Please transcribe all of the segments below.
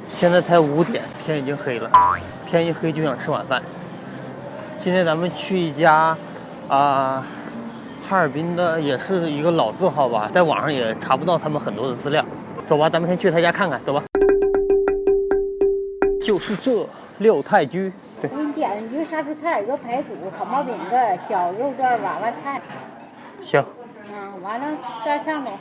现在才5点，天已经黑了，天一黑就想吃晚饭。今天咱们去一家哈尔滨的，也是一个老字号吧，在网上也查不到他们很多的资料。走吧，咱们先去他家看看，走吧。就是这六太居。对，我给你点一个杀猪菜，一个排骨、炒毛饼的小肉段娃娃菜。行。完了在上头，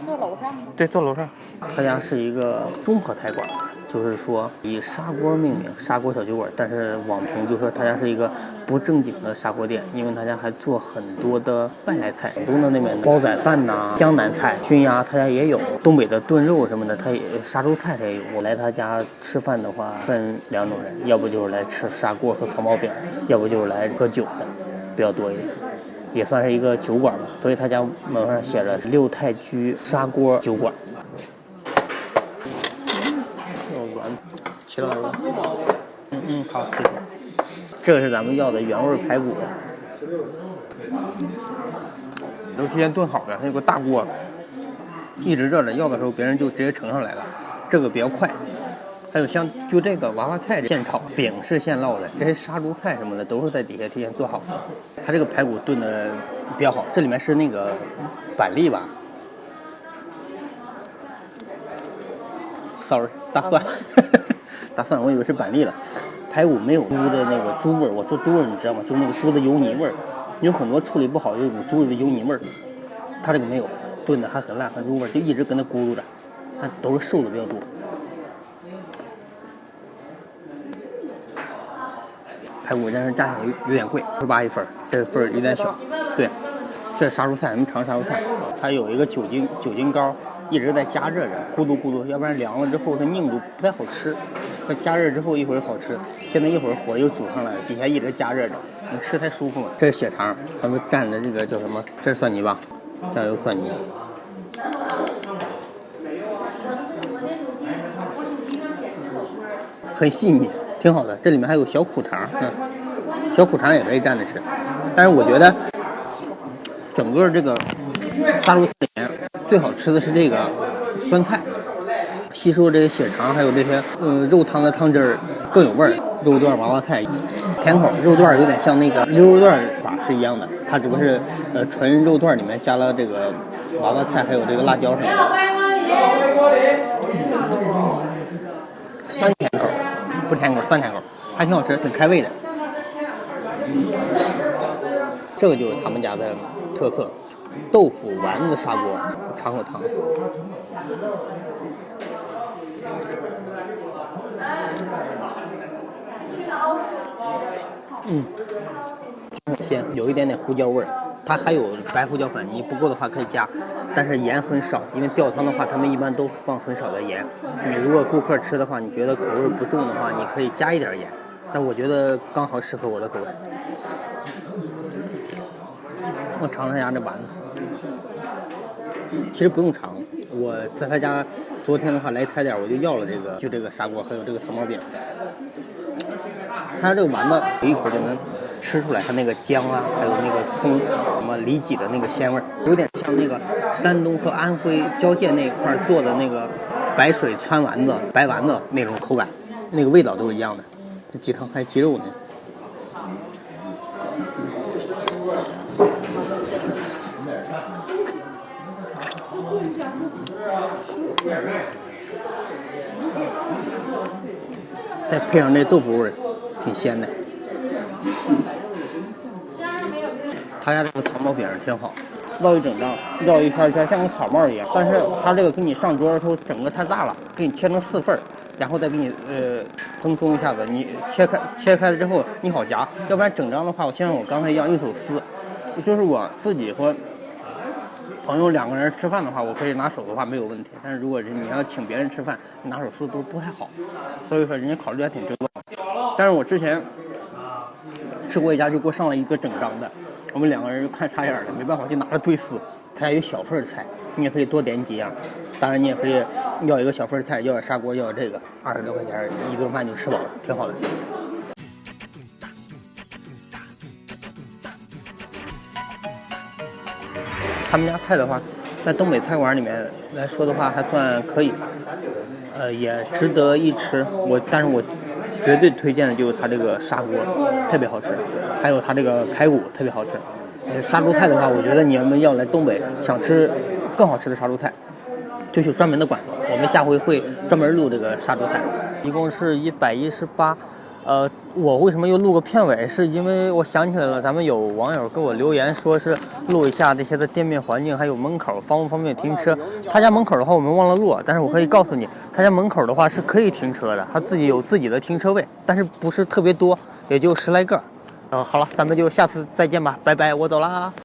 坐楼上。对，坐楼上。他家是一个综合菜馆，就是说以砂锅命名，砂锅小酒馆。但是网评就说他家是一个不正经的砂锅店，因为他家还做很多的外来菜，广东的那边煲仔饭呐、江南菜、熏鸭，他家也有东北的炖肉什么的，他也杀猪菜他也有。我来他家吃饭的话，分2种人，要不就是来吃砂锅和草毛饼，要不就是来喝酒的，比较多一点。也算是一个酒馆吧，所以他家门上写着六太居砂锅酒馆。软，切到了。好，谢谢。这个是咱们要的原味排骨，都提前炖好的，它有个大锅，一直热着，要的时候别人就直接盛上来了，这个比较快。还有像就这个娃娃菜现炒，饼是现烙的，这些杀猪菜什么的都是在底下提前做好的。它这个排骨炖的比较好，这里面是那个板栗吧 ，sorry， 大蒜，大蒜，我以为是板栗了。排骨没有猪的那个猪味儿，我说猪味儿你知道吗？就是那个猪的油泥味儿，有很多处理不好有一股猪的油泥味儿，它这个没有，炖的还很烂，很入味儿，就一直跟那咕噜着，它都是瘦的比较多。排骨但是价钱有点贵，18一份，这个份儿有点小。对，这是杀猪菜，咱们尝杀猪菜。它有一个酒精膏，一直在加热着，咕嘟咕嘟，要不然凉了之后它凝住不太好吃。它加热之后一会儿好吃，现在一会儿火又煮上来了，底下一直加热着，你吃太舒服了。这是血肠，咱们蘸的这个叫什么？这是蒜泥吧？酱油蒜泥。很细腻。挺好的，这里面还有小苦肠，小苦肠也可以蘸着吃。但是我觉得整个这个杀猪菜里面最好吃的是这个酸菜，吸收这些血肠还有这些肉汤的汤汁儿更有味儿。肉段娃娃菜甜口，肉段有点像那个溜肉段法是一样的，它只不过是纯肉段里面加了这个娃娃菜还有这个辣椒什么的。酸甜口。不甜口，酸甜口，还挺好吃，挺开胃的。这个就是他们家的特色，豆腐丸子砂锅，尝口汤。很鲜，有一点点胡椒味儿。它还有白胡椒粉，你不够的话可以加，但是盐很少，因为吊汤的话他们一般都放很少的盐。你如果顾客吃的话，你觉得口味不重的话，你可以加一点盐，但我觉得刚好适合我的口味。我尝他家这丸子，其实不用尝，我在他家昨天的话来踩点我就要了这个砂锅还有这个草毛饼。他这个丸子一口就能吃出来它那个姜啊，还有那个葱什么里脊的那个鲜味，有点像那个山东和安徽交界那一块做的那个白水汆丸子、白丸子那种口感，那个味道都是一样的。这鸡汤还有鸡肉呢。再配上那豆腐味儿，挺鲜的。他家这个草帽饼挺好，烙一整张，烙一圈一圈，像个草帽一样。但是他这个给你上桌的时候，整个太大了，给你切成4份，然后再给你蓬松一下子。你切开了之后，你好夹。要不然整张的话，我像我刚才一样用手撕。就是我自己和朋友2个人吃饭的话，我可以拿手的话没有问题。但是如果是你要请别人吃饭，你拿手撕都不太好。所以说人家考虑还挺周到。但是我之前吃过一家就给我上了一个整张的，我们2个人就看差眼了，没办法就拿着对撕。它还有小份菜，你也可以多点几样。当然你也可以要一个小份菜，要点砂锅，要这个20多块钱一顿饭就吃饱了，挺好的。他们家菜的话在东北菜馆里面来说的话，还算可以，也值得一吃。但是我绝对推荐的就是它这个砂锅，特别好吃，还有它这个排骨特别好吃。杀猪菜的话，我觉得你们要来东北想吃更好吃的杀猪菜，就去专门的馆子。我们下回会专门录这个杀猪菜，一共是118。我为什么又录个片尾？是因为我想起来了，咱们有网友给我留言说是录一下这些的店面环境，还有门口方不方便停车。他家门口的话我们忘了录，但是我可以告诉你，他家门口的话是可以停车的，他自己有自己的停车位，但是不是特别多，也就10来个。好了，咱们就下次再见吧，拜拜，我走啦。